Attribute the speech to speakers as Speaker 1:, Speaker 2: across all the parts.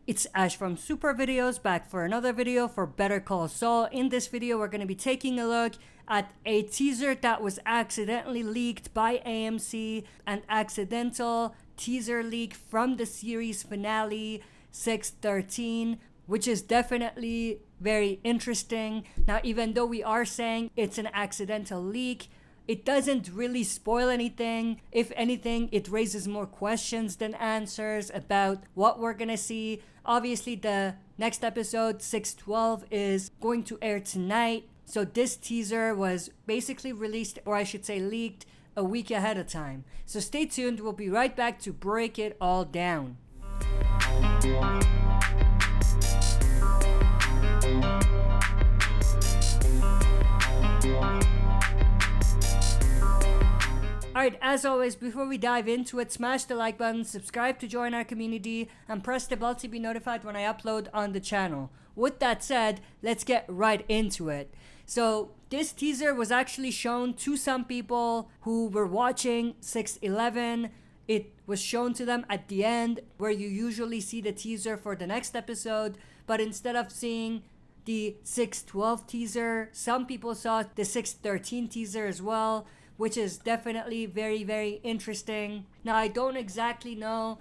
Speaker 1: It's Ash from Super Videos, back for another video for Better Call Saul. In this video, we're going to be taking a look at a teaser that was accidentally leaked by AMC, an accidental teaser leak from the series finale 613, which is definitely very interesting. Now, even though we are saying it's an accidental leak, it doesn't really spoil anything. If anything, it raises more questions than answers about what we're gonna see. Obviously, the next episode, 612, is going to air tonight. So this teaser was basically released, or I should say leaked, a week ahead of time. So stay tuned, we'll be right back to break it all down. Alright, as always, before we dive into it, smash the like button, subscribe to join our community, and press the bell to be notified when I upload on the channel. With that said, let's get right into it. So, this teaser was actually shown to some people who were watching 611. It was shown to them at the end, where you usually see the teaser for the next episode, but instead of seeing the 612 teaser, some people saw the 613 teaser as well, which is definitely very, very interesting. Now, I don't exactly know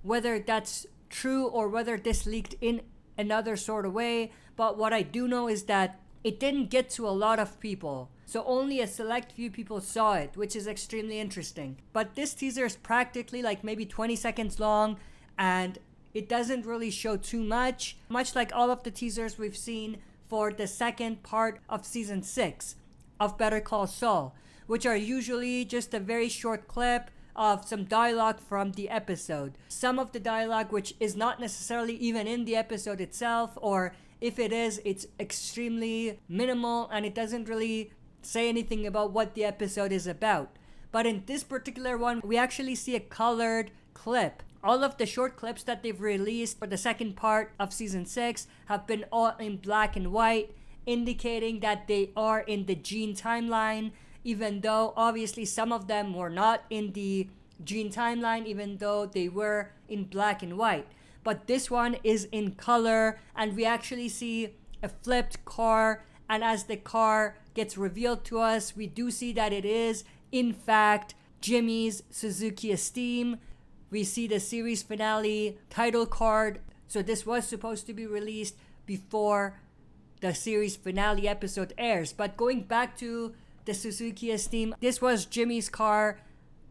Speaker 1: whether that's true or whether this leaked in another sort of way, but what I do know is that it didn't get to a lot of people. So only a select few people saw it, which is extremely interesting. But this teaser is practically like maybe 20 seconds long, and it doesn't really show too much like all of the teasers we've seen for the second part of season 6 of Better Call Saul, which are usually just a very short clip of some dialogue from the episode. Some of the dialogue which is not necessarily even in the episode itself, or if it is, it's extremely minimal and it doesn't really say anything about what the episode is about. But in this particular one, we actually see a colored clip. All of the short clips that they've released for the second part of season 6 have been all in black and white, indicating that they are in the Gene timeline, even though obviously some of them were not in the Gene timeline, even though they were in black and white. But this one is in color, and we actually see a flipped car, and as the car gets revealed to us, we do see that it is, in fact, Jimmy's Suzuki Esteem. We see the series finale title card, so this was supposed to be released before the series finale episode airs. But going back to the Suzuki Esteem, this was Jimmy's car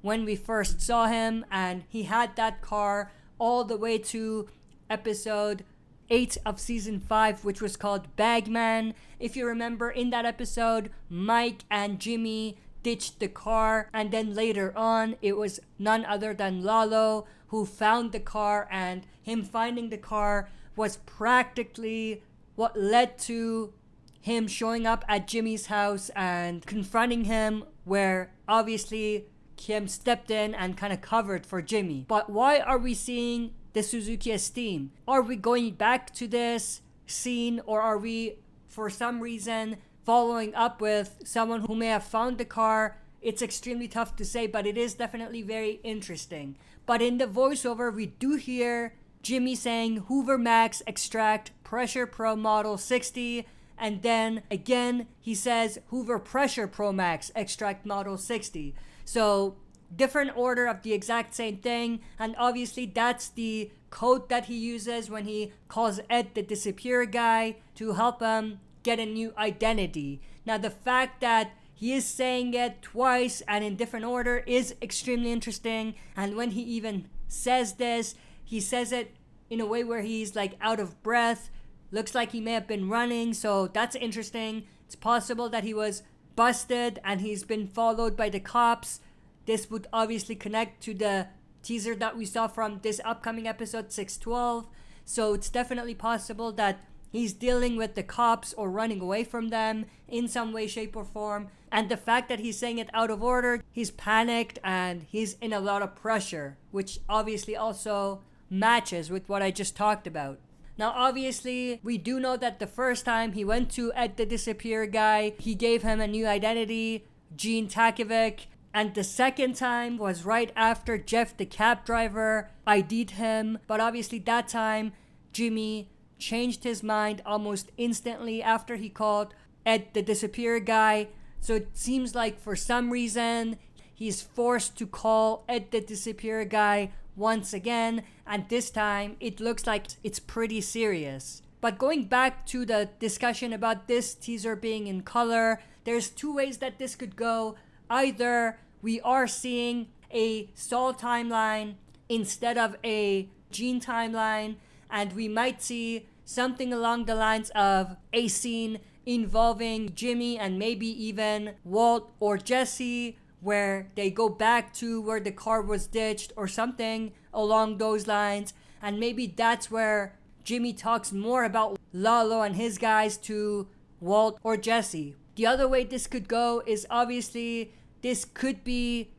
Speaker 1: when we first saw him, and he had that car all the way to episode 8 of season 5, which was called Bagman. If you remember, in that episode, Mike and Jimmy ditched the car, and then later on it was none other than Lalo who found the car, and him finding the car was practically what led to him showing up at Jimmy's house and confronting him, where obviously Kim stepped in and kind of covered for Jimmy. But why are we seeing the Suzuki Esteem? Are we going back to this scene, or are we for some reason following up with someone who may have found the car? It's extremely tough to say, but it is definitely very interesting. But in the voiceover, we do hear Jimmy saying Hoover Max Extract Pressure Pro Model 60, and then again he says Hoover Pressure Pro Max Extract Model 60. So different order of the exact same thing, and obviously that's the code that he uses when he calls Ed the disappear guy to help him get a new identity. Now, the fact that he is saying it twice and in different order is extremely interesting, and when he even says this, he says it in a way where he's like out of breath. Looks like he may have been running, so that's interesting. It's possible that he was busted and he's been followed by the cops. This would obviously connect to the teaser that we saw from this upcoming episode 612. So it's definitely possible that he's dealing with the cops or running away from them in some way, shape, or form. And the fact that he's saying it out of order, he's panicked and he's in a lot of pressure, which obviously also matches with what I just talked about. Now, obviously, we do know that the first time he went to Ed the disappear guy, he gave him a new identity, Gene Takovic. And the second time was right after Jeff the cab driver ID'd him. But obviously that time, Jimmy changed his mind almost instantly after he called Ed the disappear guy. So it seems like for some reason he's forced to call Ed the disappear guy once again, and this time it looks like it's pretty serious. But going back to the discussion about this teaser being in color, there's two ways that this could go. Either we are seeing a Saul timeline instead of a Gene timeline, and we might see something along the lines of a scene involving Jimmy and maybe even Walt or Jesse, where they go back to where the car was ditched or something along those lines, and maybe that's where Jimmy talks more about Lalo and his guys to Walt or Jesse. The other way this could go is obviously this could be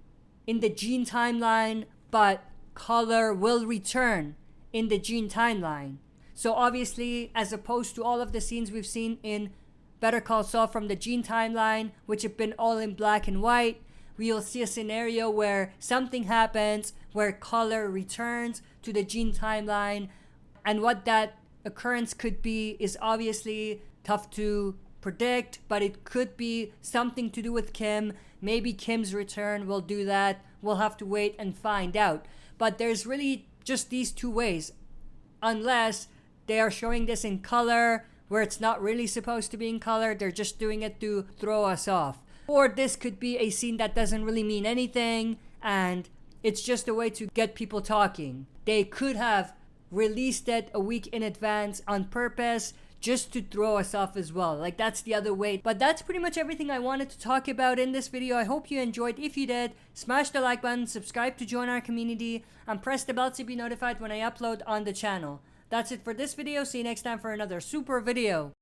Speaker 1: in the Gene timeline, but color will return in the Gene timeline. So obviously, as opposed to all of the scenes we've seen in Better Call Saul from the Gene timeline, which have been all in black and white, we'll see a scenario where something happens where color returns to the Gene timeline. And what that occurrence could be is obviously tough to predict, but it could be something to do with Kim. Maybe Kim's return will do that. We'll have to wait and find out. But there's really just these two ways. Unless they are showing this in color, where it's not really supposed to be in color, they're just doing it to throw us off. Or this could be a scene that doesn't really mean anything, and it's just a way to get people talking. They could have released it a week in advance on purpose just to throw us off as well. Like, that's the other way. But that's pretty much everything I wanted to talk about in this video. I hope you enjoyed. If you did, smash the like button, subscribe to join our community, and press the bell to be notified when I upload on the channel. That's it for this video. See you next time for another super video.